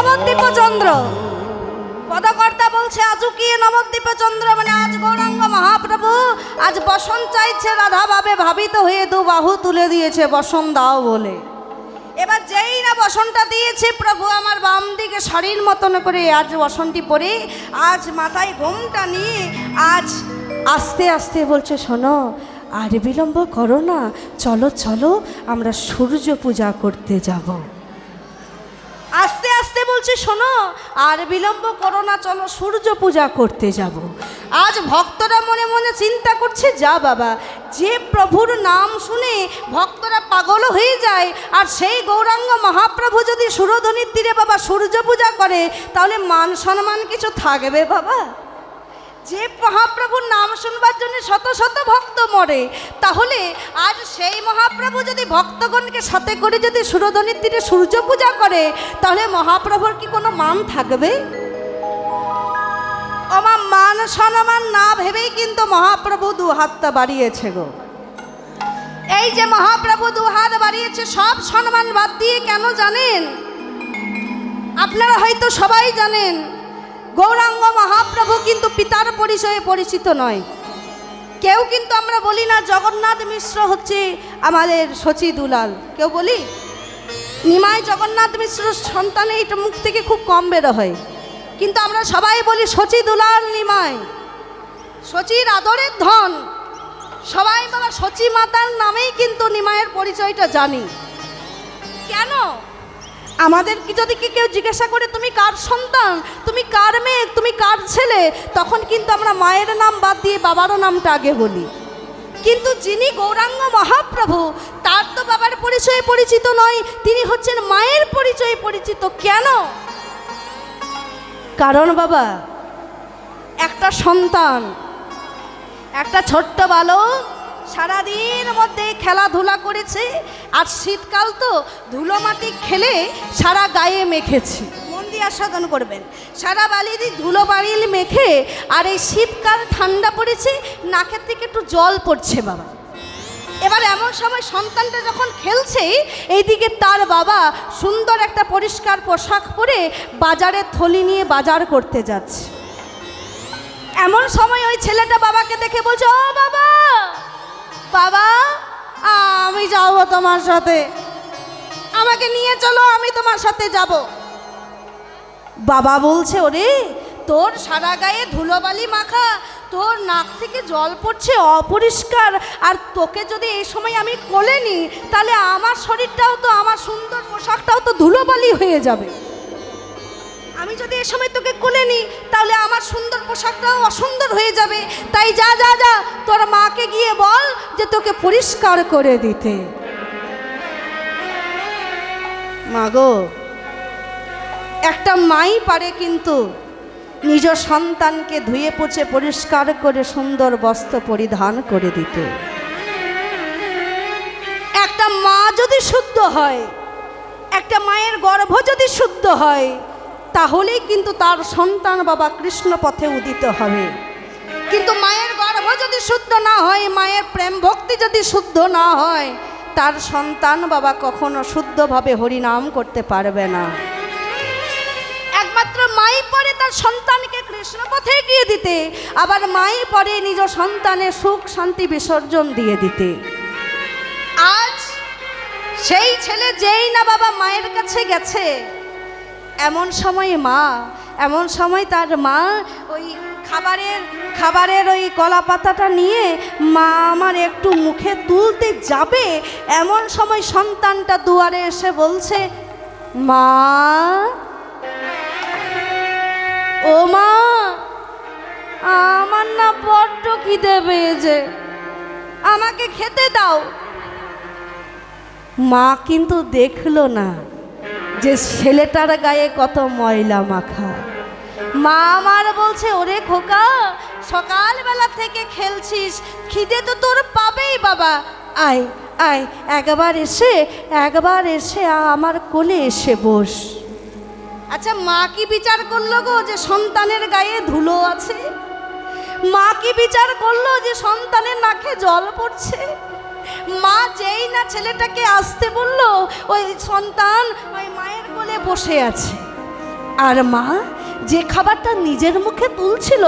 নবদ্বীপ চন্দ্র। পদকর্তা বলছে আজুকিয়ে নবদ্বীপ চন্দ্র, মানে আজ গৌরাঙ্গ মহাপ্রভু আজ বসন চাইছে, রাধা ভাবে ভাবিত হয়ে দু বাহু তুলে দিয়েছে বসন দাও বলে। এবার যেই না বসনটা দিয়েছে, প্রভু আমার বাম দিকে শাড়ির মতন করে আজ বসনটি পরে আজ মাথায় ঘোমটা নিয়ে আজ আস্তে আস্তে বলছে, শোনো আর বিলম্ব করো না, চলো চলো আমরা সূর্য পূজা করতে যাব। আস্তে আস্তে বলছে, শোনো আর বিলম্ব করো না, চলো সূর্য পূজা করতে যাব। আজ ভক্তরা মনে মনে চিন্তা করছে, যা বাবা, যে প্রভুর নাম শুনে ভক্তরা পাগল হয়ে যায়, আর সেই গৌরাঙ্গ মহাপ্রভু যদি সুরধনির তীরে বাবা সূর্য পূজা করে, তাহলে মান সম্মান কিছু থাকবে বাবা? যে মহাপ্রভুর নাম শুনবার জন্য শত শত ভক্ত মরে, তাহলে আজ সেই মহাপ্রভু যদি ভক্তগণকে সাথে করে যদি সুরধনির তীরে সূর্য পূজা করে, তাহলে মহাপ্রভুর কি কোনো মান থাকবে? আমার মান সম্মান না ভেবেই কিন্তু মহাপ্রভু দু হাতটা বাড়িয়েছে গো। এই যে মহাপ্রভু দু হাত বাড়িয়েছে সব সম্মান বাদ দিয়ে, কেন জানেন? আপনারা হয়তো সবাই জানেন, গৌরাঙ্গ মহাপ্রভু কিন্তু পিতার পরিচয়ে পরিচিত নয়। কেউ কিন্তু আমরা বলি না জগন্নাথ মিশ্র হচ্ছে আমাদের শচী দুলাল, কেউ বলি নিমাই জগন্নাথ মিশ্র সন্তান, এইটা মুখ থেকে খুব কম বেরো হয়, কিন্তু আমরা সবাই বলি শচী দুলাল নিমাই, শচীর আদরের ধন। সবাই বাবা শচী মাতার নামেই কিন্তু নিমাইয়ের পরিচয়টা জানি। কেন? আমাদের কি যদি কেউ জিজ্ঞাসা করে তুমি কার সন্তান, তুমি কার মেয়ে, তুমি কার ছেলে, তখন কিন্তু আমরা মায়ের নাম বাদ দিয়ে বাবারও নামটা আগে বলি। কিন্তু যিনি গৌরাঙ্গ মহাপ্রভু, তার তো বাবার পরিচয়ে পরিচিত নয়, তিনি হচ্ছেন মায়ের পরিচয়ে পরিচিত। কেন? কারণ বাবা, একটা সন্তান, একটা ছোট্ট বালক সারাদিন মধ্যে খেলাধুলা করেছে, আর শীতকাল তো ধুলো মাটি খেলে সারা গায়ে মেখেছে, মন দিয়ে আস্বাদন করবেন, সারা বালি দিয়ে ধুলো বাড়িল মেখে, আর এই শীতকাল ঠান্ডা পড়েছে, নাকের থেকে একটু জল পড়ছে বাবা। এবার এমন সময় সন্তানটা যখন খেলছে, এইদিকে তার বাবা সুন্দর একটা পরিষ্কার পোশাক পরে বাজারের থলি নিয়ে বাজার করতে যাচ্ছে। এমন সময় ওই ছেলেটা বাবাকে দেখে বলছে, ও বাবা, বাবা আমি যাব তোমার সাথে, আমাকে নিয়ে চলো, আমি তোমার সাথে যাব। বাবা বলছে, ওরে তোর সারা গায়ে ধুলোবালি মাখা, তোর নাক থেকে জল পড়ছে অপরিষ্কার, আর তোকে যদি এই সময় আমি কোলে নিই, তাহলে আমার শরীরটাও তো, আমার সুন্দর পোশাকটাও তো ধুলোবালি হয়ে যাবে। আমি যদি এই সময় তোকে কোলে নিই, তাহলে আমার সুন্দর পোশাকটাও অসুন্দর হয়ে যাবে। তাই যা যা যা, তোর মাকে গিয়ে বল যে তোকে পরিষ্কার করে দিতে। মা গো, একটা মাই পারে কিন্তু নিজ সন্তানকে ধুয়ে পুছে পরিষ্কার করে সুন্দর বস্ত্র পরিধান করে দিতে। একটা মা যদি শুদ্ধ হয়, একটা মায়ের গর্ভ যদি শুদ্ধ হয়, তাহলেই কিন্তু তার সন্তান বাবা কৃষ্ণ পথে উদিত হবে। কিন্তু মায়ের গর্ভ যদি শুদ্ধ না হয়, মায়ের প্রেম ভক্তি যদি শুদ্ধ না হয়, তার সন্তান বাবা কখনো শুদ্ধভাবে হরিনাম করতে পারবে না। একমাত্র মাই পারে তার সন্তানকে কৃষ্ণ পথে এগিয়ে দিতে, আবার মাই পারে নিজ সন্তানের সুখ শান্তি বিসর্জন দিয়ে দিতে। আজ সেই ছেলে যেই না বাবা মায়ের কাছে গেছে, এমন সময় মা, এমন সময় তার মা ওই খাবারের ওই কলা পাতাটা নিয়ে মা আমার একটু মুখে তুলতে যাবে, এমন সময় সন্তানটা দুয়ারে এসে বলছে, মা, ও মা, আমার না বড্ড খিদে পেয়েছে, আমাকে খেতে দাও। মা কিন্তু দেখলো না যে ছেলেটার গায়ে কত ময়লা মাখা। মা আমার বলছে, ওরে খোকা, সকালবেলা থেকে খেলছিস, খিদে তো তোর পাবেই বাবা, আয় আয়, একবার এসে আমার কোলে এসে বস। আচ্ছা, মা কি বিচার করলো গো যে সন্তানের গায়ে ধুলো আছে? মা কি বিচার করলো যে সন্তানের নাকে জল পড়ছে? মা যেই না ছেলেটাকে আসতে বলল, ওই সন্তান ওই মায়ের কোলে বসে আছে। আর মা যে খাবারটা নিজের মুখে তুলছিল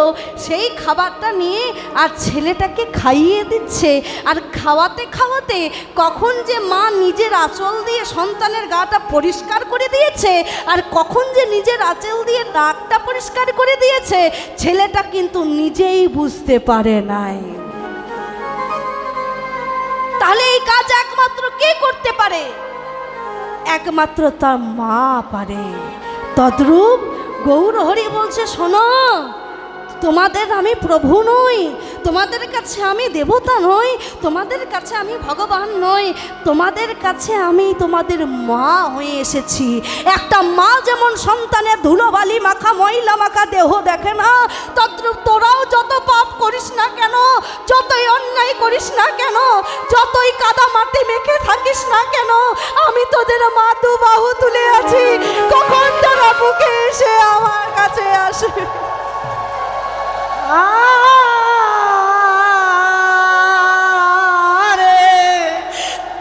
সেই খাবারটা নিয়ে আর ছেলেটাকে খাইয়ে দিচ্ছে। আর খাওয়াতে খাওয়াতে কখন যে মা নিজের আঁচল দিয়ে সন্তানের গাটা পরিষ্কার করে দিয়েছে আর কখন যে নিজের আঁচল দিয়ে নাকটা পরিষ্কার করে দিয়েছে ছেলেটা কিন্তু নিজেই বুঝতে পারে নাই। তাহলে এই কাজ একমাত্র কে করতে পারে? একমাত্র তার মা পারে। তদ্রূপ গৌরহরি বলছে, শোনো, তোমাদের আমি প্রভু নই, তোমাদের কাছে আমি দেবতা নই, তোমাদের কাছে আমি ভগবান নই, তোমাদের কাছে আমি তোমাদের মা হয়ে এসেছি। একটা মা যেমন সন্তানের ধুলোবালি মাখা ময়লা মাখা দেহ দেখে না, তদ্রূপ তোরাও যত পাপ করিস না কেন, যতই অন্যায় করিস না কেন, যতই কাদা মাটি মেখে থাকিস না কেন, আমি তোদের মা, দু বাহু তুলে আছি, কখন তারা বুকে এসে আমার কাছে আসে।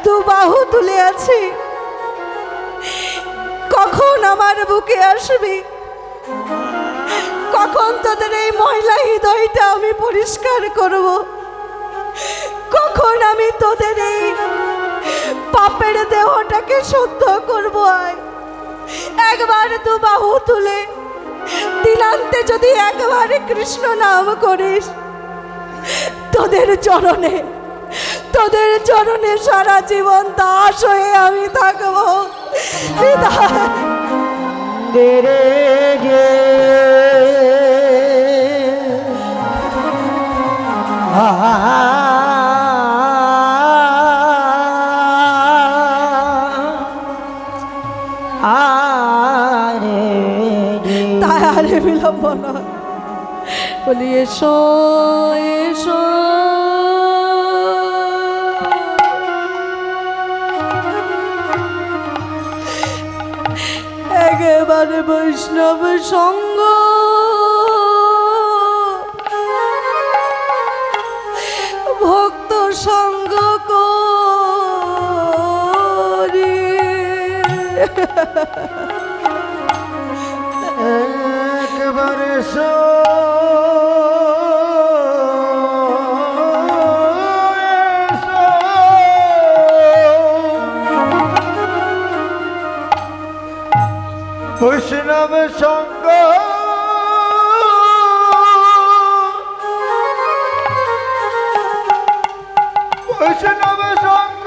দু বাহু তুলে আছি, কখন আমার বুকে আসবি, কখন তোদের এই ময়লা হৃদয়টা আমি পরিষ্কার করব, কখন আমি তোদের এই পাপের দেহটাকে শুদ্ধ করব। আয় একবার দু বাহু তুলে দিনান্তে যদি একবারে কৃষ্ণ নাম করিস, তোদের চরণে সারা জীবন দাস হয়ে আমি থাকবো। তাই আরে বিলম্ব নয়, বলি এসো এসো। একেবারে বৈষ্ণব সঙ্গ ভক্ত সঙ্গ করি, একবারে বৈষ্ণব সঙ্গ বৈষ্ণব সঙ্গ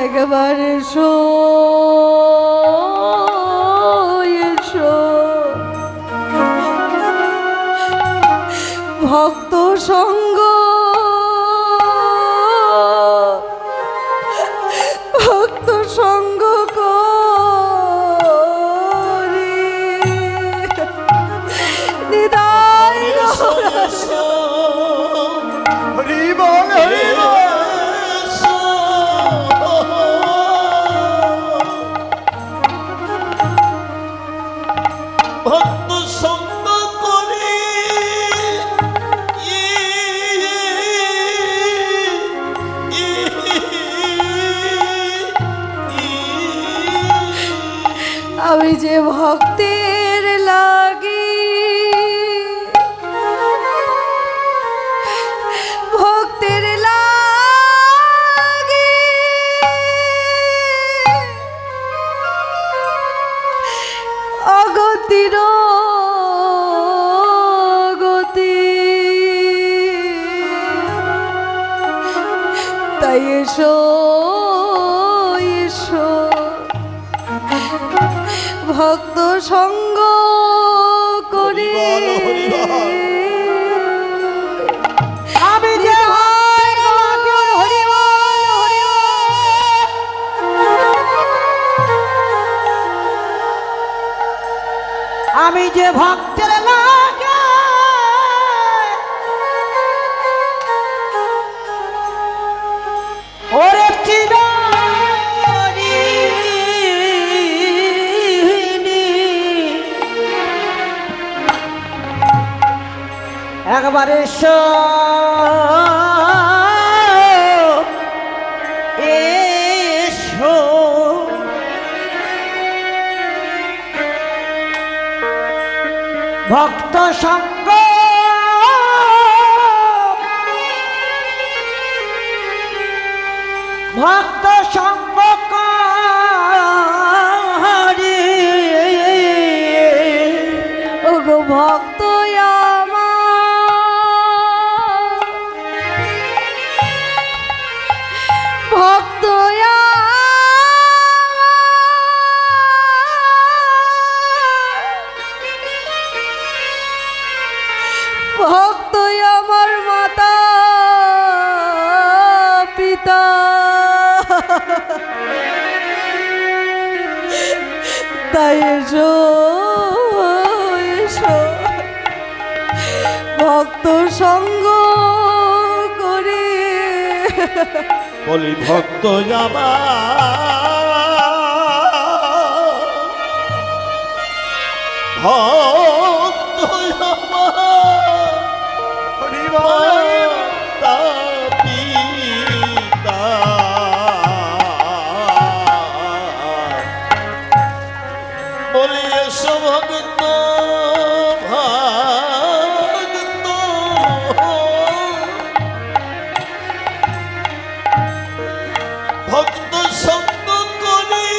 একবারে এসো এসো, ভক্ত সঙ্গ ভক্ত সঙ্গ করি, নিদায় হরি বল হরি বল। ভক্ত সঙ্গ করে আমি যে ভক্তের লাগি, ভক্তের লাগি অগতির গতি, তাই এসো এসো, ভক্ত সঙ্গ করি। আমি যে আমি যে ভক্তের লাগে ওরে চিরদিনী একবারে ভক্ত সঙ্গ ভক্ত সঙ্গ করি ওগো ভক্ত আমার, ভক্ত ভক্ত আমার মাতা পিতা, তাই এসো এসো ভক্ত সঙ্গ করি। বলি ভক্ত আমার, ভক্ত আমার, মাতা পিতা, বলি এসো ভক্ত ভক্ত, ভক্ত সঙ্গ করি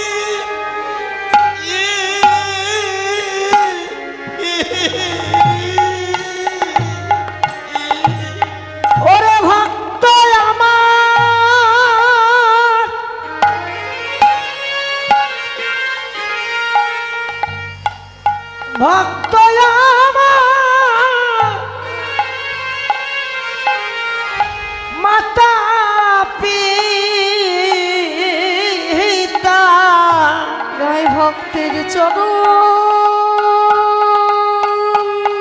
ওরে ভক্ত আমার ভক্ত আমার মাতা পিতা গাই ভক্তের চরণ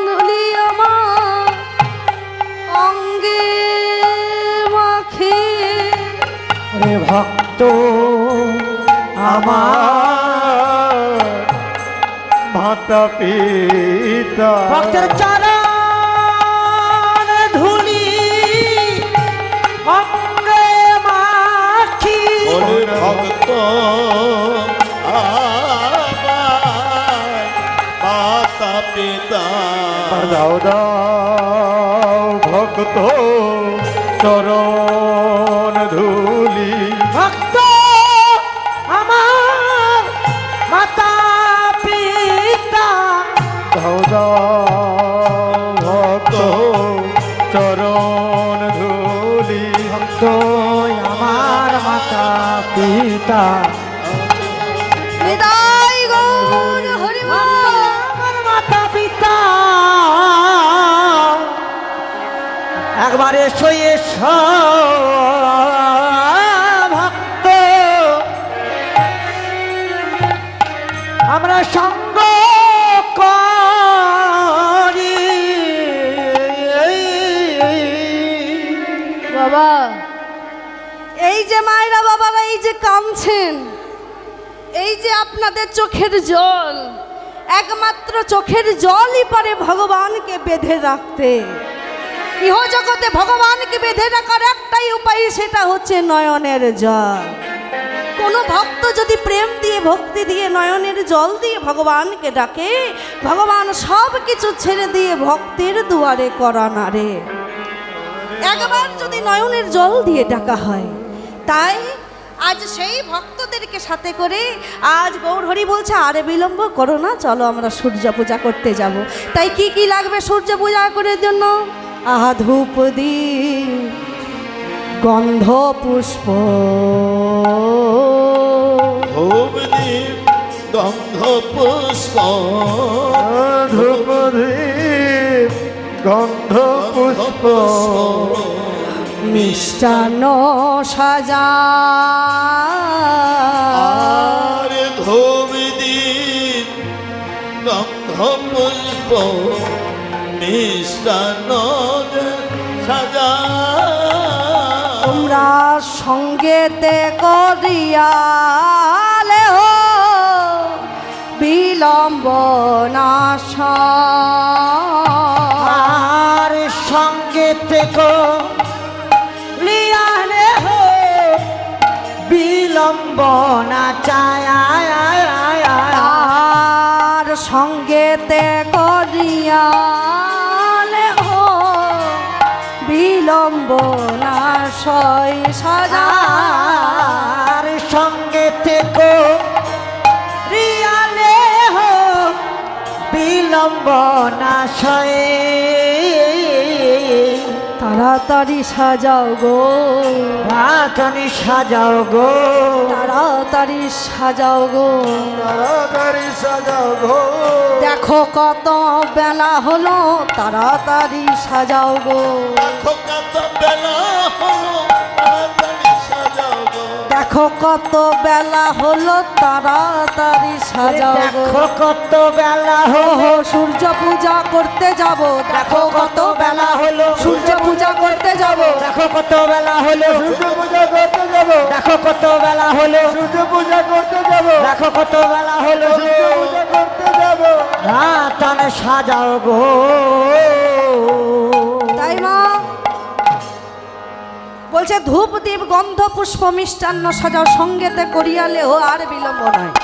ধুলি আমার অঙ্গে মাখে। রে ভক্ত আমার মাতা পিতা ভক্তের চরণ ধুলি অঙ্গে মাখি বলি ভক্ত আমার, মাতা পিতা, দাও দাও ভক্ত চরণ ধুলি ভক্ত আমার মাতা পিতা দাও দাও ভক্ত চরণ ধুলি ভক্ত আমার মাতা পিতা নিতাই গৌর হরিবল। আমার মাতা পিতা একবার এসো এসো ভক্ত আমরা সঙ্গ করি বাবা, এই যে মায়েরা বাবারা এই যে কাঁদছেন, এই যে আপনাদের চোখের জল, একমাত্র চোখের জলই পারে ভগবানকে বেঁধে রাখতে। ইহ জগতে ভগবানকে বেঁধে রাখার একটাই উপায়, সেটা হচ্ছে নয়নের জল। কোনো ভক্ত যদি প্রেম দিয়ে ভক্তি দিয়ে নয়নের জল দিয়ে ভগবানকে ডাকে, ভগবান সব কিছু ছেড়ে দিয়ে ভক্তের দুয়ারে করা নাড়ে। একবার যদি নয়নের জল দিয়ে ডাকা হয়, তাই আজ সেই ভক্তদেরকে সাথে করে আজ গৌর হরি বলছে আরে বিলম্ব করো না, চলো আমরা সূর্য পূজা করতে যাব। তাই কি কি লাগবে সূর্য পূজা করার জন্য? আহা ধূপ দীপ গন্ধ পুষ্প, ধূপ দীপ গন্ধ পুষ্প, ধূপ দীপ গন্ধ পুষ্প মিষ্টান্ন সাজা, আর ধূপ দীপ গন্ধ পুষ্প মিষ্টান্ন সাজা, তোমরা সঙ্গেতে করিয়ালে হো বিলম্ব নাশ, আর সঙ্গে থেকে লিয়ালে হো বিলম্ব না চায় আর সঙ্গেতে করিয়া রিয়ালে হো বিলম্ব না সয় সাজা আর সঙ্গে থেকো রিয়ালে হো বিলম্ব না সয়ে তাড়াতাড়ি সাজাও গো রাতনি সাজাও গো তাড়াতাড়ি সাজাও গো তাড়াতাড়ি সাজাও গো দেখো কত বেলা হলো তাড়াতাড়ি সাজাও গো দেখো কত বেলা হলো তাড়াতাড়ি সাজাও গো দেখো কত বেলা হলো তাড়াতাড়ি সাজাও গো দেখো কত বেলা হো হলো হো সূর্য পূজা করতে যাব দেখো কত বেলা হলো সূর্য পূজা করতে যাব দেখো কত বেলা হলো সূর্য পূজা করতে যাব দেখো কত বেলা হলো সূর্য পূজা করতে যাব দেখো কত বেলা হলো সূর্য পূজা করতে যাব রাতনে সাজাও গো তাই মা বলছে ধূপ দীপ গন্ধ পুষ্প মিষ্টান্ন সাজাও সঙ্গেতে করিয়ালেও আর বিলম্ব নয়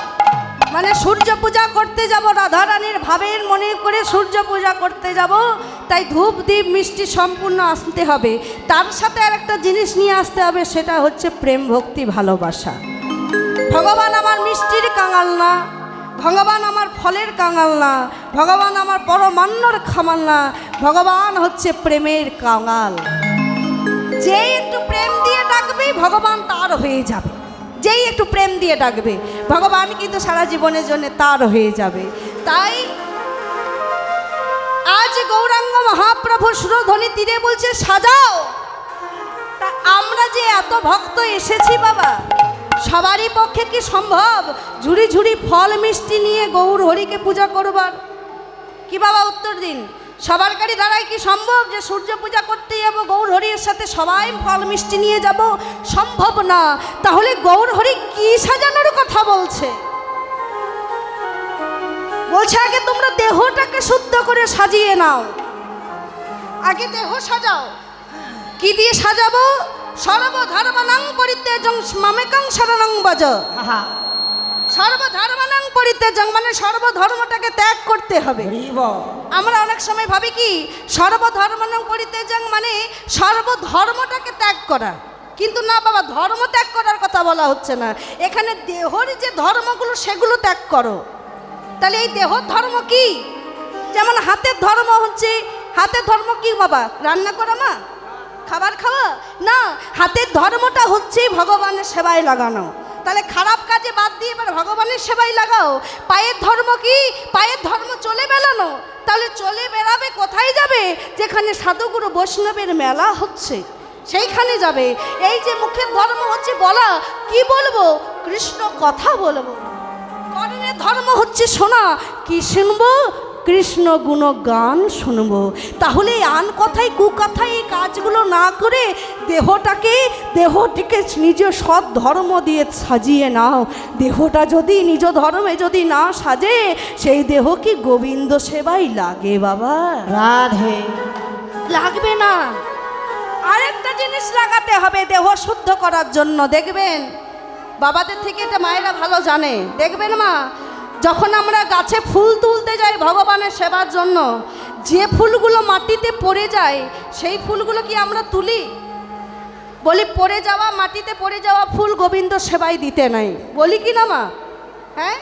মানে সূর্য পূজা করতে যাব রাধারানীর ভাবের মনে করে সূর্য পূজা করতে যাব তাই ধূপ দীপ মিষ্টি সম্পূর্ণ আসতে হবে তার সাথে আর একটা জিনিস নিয়ে আসতে হবে সেটা হচ্ছে প্রেম ভক্তি ভালোবাসা ভগবান আমার মিষ্টির কাঙাল না ভগবান আমার ফলের কাঙাল না ভগবান আমার পরমান্নর খামাল না ভগবান হচ্ছে প্রেমের কাঙাল যেই একটু প্রেম দিয়ে ডাকবে ভগবান তার হয়ে যাবে যেই একটু প্রেম দিয়ে ডাকবে ভগবান কিন্তু সারা জীবনের জন্য তার হয়ে যাবে তাই আজ গৌরাঙ্গ মহাপ্রভু সুরধ্বনি তীরে বলছে সাজাও তা আমরা যে এত ভক্ত এসেছি বাবা সবারই পক্ষে কি সম্ভব ঝুড়ি ঝুড়ি ফল মিষ্টি নিয়ে গৌর হরিকে পূজা করবার কি বাবা উত্তর দিন সবার কারি দ্বারাই কি সম্ভব যে সূর্য পূজা করতে যাবো গৌর হরির সাথে সবাই ফল মিষ্টি নিয়ে যাব সম্ভব না তাহলে গৌর হরি কি সাজানোর কথা বলছে বলছে আগে তোমরা দেহটাকে শুদ্ধ করে সাজিয়ে নাও আগে দেহ সাজাও কি দিয়ে সাজাবো সর্বধর্মানাং পরিত্যাজং মামেকাং শরণং ভজ সর্বধর্মানাং পরিত্যাজং মানে সর্বধর্মটাকে ত্যাগ করতে হবে আমরা অনেক সময় ভাবি কি সর্বধর্মানাং পরিত্যাজং মানে সর্বধর্মটাকে ত্যাগ করা কিন্তু না বাবা ধর্ম ত্যাগ করার কথা বলা হচ্ছে না এখানে দেহর যে ধর্মগুলো সেগুলো ত্যাগ করো তাহলে এই দেহ ধর্ম কি যেমন হাতের ধর্ম হচ্ছে হাতের ধর্ম কি বাবা রান্না করা মা খাবার খাওয়া না হাতের ধর্মটা হচ্ছে ভগবানের সেবায় লাগানো তাহলে খারাপ কাজে বাদ দিয়ে এবার ভগবানের সেবায় লাগাও পায়ের ধর্ম কি পায়ের ধর্ম চলে বেড়ানো তাহলে চলে বেড়াবে কোথায় যাবে যেখানে সাধুগুরু বৈষ্ণবের মেলা হচ্ছে সেইখানে যাবে এই যে মুখের ধর্ম হচ্ছে বলা কি বলবো কৃষ্ণ কথা বলবো কর্ণের ধর্ম হচ্ছে শোনা কি শুনবো কৃষ্ণ গুণগান শুনবো তাহলে আন কথায় কুকথায় এই কাজগুলো না করে দেহটিকে নিজ সৎ ধর্ম দিয়ে সাজিয়ে নাও দেহটা যদি নিজ ধর্মে যদি না সাজে সেই দেহ কি গোবিন্দ সেবাই লাগে বাবা রাধে লাগবে না আরেকটা জিনিস লাগাতে হবে দেহ শুদ্ধ করার জন্য দেখবেন বাবাদের থেকে এটা মায়েরা ভালো জানে দেখবেন মা যখন আমরা গাছে ফুল তুলতে যাই ভগবানের সেবার জন্য যে ফুলগুলো মাটিতে পড়ে যায় সেই ফুলগুলো কি আমরা তুলি বলি পড়ে যাওয়া মাটিতে পড়ে যাওয়া ফুল গোবিন্দ সেবায় দিতে নাই বলি কি না মা হ্যাঁ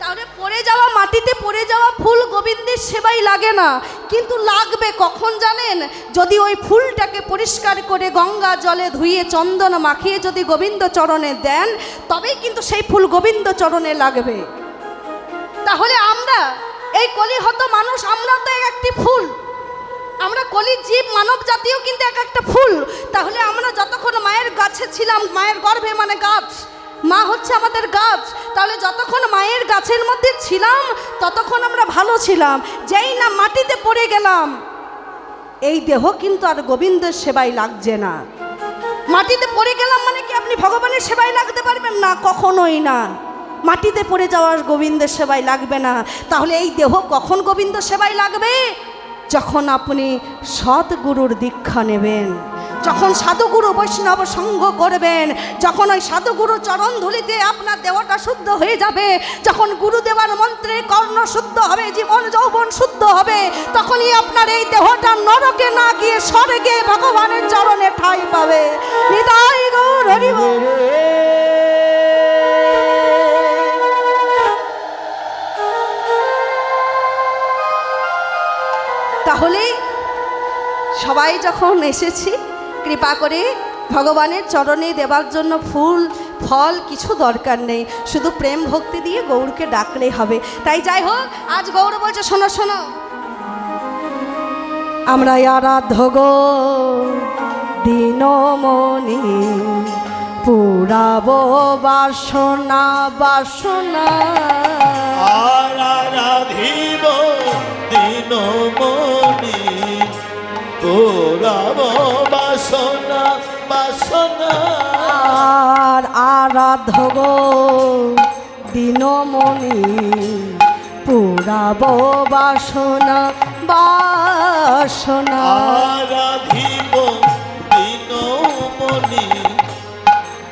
তাহলে পড়ে যাওয়া মাটিতে পড়ে যাওয়া ফুল গোবিন্দের সেবাই লাগে না কিন্তু লাগবে কখন জানেন যদি ওই ফুলটাকে পরিষ্কার করে গঙ্গা জলে ধুয়ে চন্দন মাখিয়ে যদি গোবিন্দ চরণে দেন তবেই কিন্তু সেই ফুল গোবিন্দ চরণে লাগবে তাহলে আমরা এই কলিহত মানুষ আমরা তো একটি ফুল আমরা কলি জীব মানব জাতীয় কিন্তু এক একটা ফুল তাহলে আমরা যতক্ষণ মায়ের গাছে ছিলাম মায়ের গর্ভে মানে গাছ মা হচ্ছে আমাদের গাছ তাহলে যতক্ষণ মায়ের গাছের মধ্যে ছিলাম ততক্ষণ আমরা ভালো ছিলাম যেই না মাটিতে পড়ে গেলাম এই দেহ কিন্তু আর গোবিন্দের সেবায় লাগছে না মাটিতে পড়ে গেলাম মানে কি আপনি ভগবানের সেবায় লাগতে পারবেন না কখনোই না মাটিতে পড়ে যাওয়ার গোবিন্দের সেবায় লাগবে না তাহলে এই দেহ কখন গোবিন্দ সেবায় লাগবে যখন আপনি সৎগুরুর দীক্ষা নেবেন যখন সাধুগুরু বৈষ্ণব সঙ্গ করবেন, যখন ওই সাধুগুরু চরণ ধুলিতে আপনার দেহটা শুদ্ধ হয়ে যাবে, যখন গুরুদেবার মন্ত্রে কর্ণ শুদ্ধ হবে, জীবন যৌবন শুদ্ধ হবে, তখনই আপনার এই দেহটা নরকে না গিয়ে স্বর্গে ভগবানের চরণে ঠাঁই পাবে। নিতাই গৌর হরি বল। তাহলে সবাই যখন এসেছি, কৃপা করে ভগবানের চরণে দেবার জন্য ফুল ফল কিছু দরকার নেই, শুধু প্রেম ভক্তি দিয়ে গৌরকে ডাকলেই হবে। তাই যাই হোক, আজ গৌর বলছে শোনো শোনো, আমরা আরাধ্য গো দিনমণি পুরাবো বাসনা বাসনা। আর আরাধিব দিনমণি পুরাব বাসনা বাসনা। আর আরাধ্য গো দিনমণি পুরাব বাসনা বাসনা। আরাধিব দিনমণি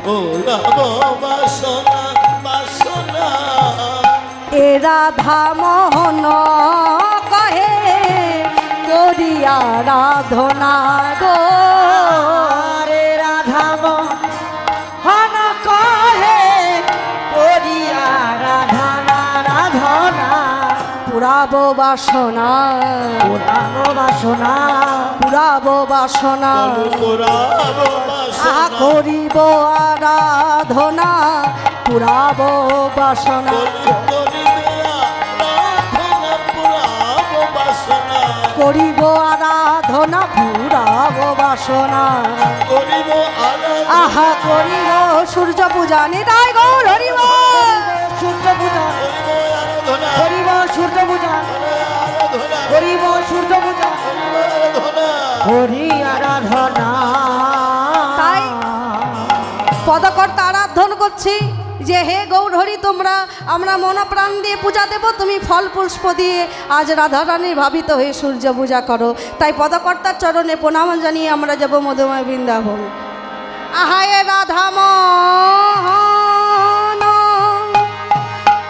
পুরাব বাসনা বাসনা। এ রাধা মোহন কহে করি আরাধনা গো। রে রাধা মোহন কহে করিয়া রাধনা রাধনা। পুরাবো বাসনা পুরানো বাসনা পুরাবো বাসনা। পুরাব আহা বাসনা করিব আরাধনা পুরাবো বাসনা। করিব আরাধনা পুরাবো বাসনা। আহা করিব সূর্য পূজা। নিতাই গৌর হরি বল। সূর্য পূজা করিব, সূর্য পূজা করিব, সূর্য পূজা করি আরাধনা। তাই পদকর্তা আরাধন করছি যে হে গৌর হরি, তোমরা আমরা মনপ্রাণ দিয়ে পূজা দেব, তুমি ফল পুষ্প দিয়ে আজ রাধারানীর ভাবিত হয়ে সূর্য পূজা করো। তাই পদকর্তার চরণে প্রণাম জানিয়ে আমরা যাব মধুময় বৃন্দাবন। আহায় রাধা মোহন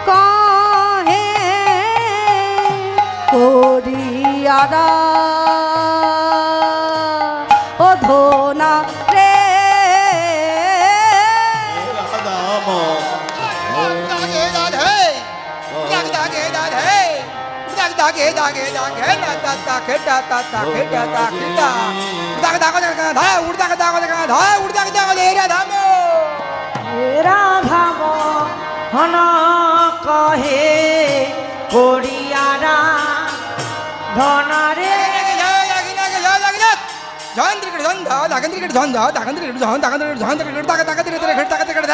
কহে করিয়ারা ও ধোনা রে। রাধা মোহন কহে করিয়ারা ধনারে। ঝন্দ্রিক ঝন্ধ ধাগন্দ্রিক ঝন্ধ ধাগন্দ্রিক ঝন্ধ ধাগন্দ্রিক ঝন্ধ ধাগন্দ্রিক ঝন্ধ